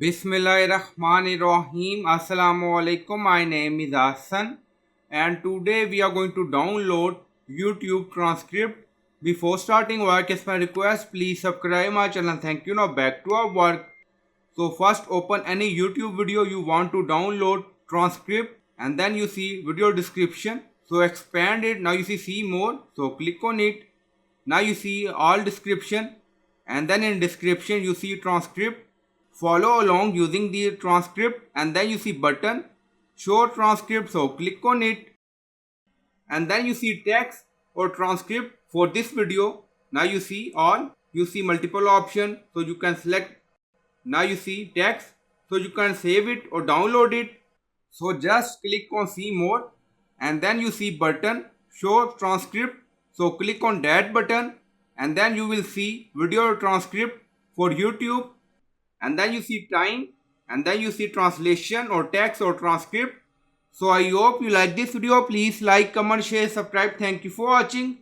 Bismillahirrahmanirrahim. Assalamu alaikum. My name is Hassan and today we are going to download YouTube transcript. Before starting work, as my request, please subscribe my channel. Thank you. Now back to our work. So first open any YouTube video you want to download transcript and then you see video description. So expand it. Now you see more. So click on it. Now you see all description and then in description you see transcript. Follow along using the transcript and then you see button show transcript, so click on it and then you see text or transcript for this video. Now you see all, you see multiple option, so you can select. Now you see text, so you can save it or download it. So just click on see more and then you see button show transcript, so click on that button and then you will see video transcript for YouTube and then you see time and then you see translation or text or transcript. So I hope you like this video. Please like, comment, share, subscribe. Thank you for watching.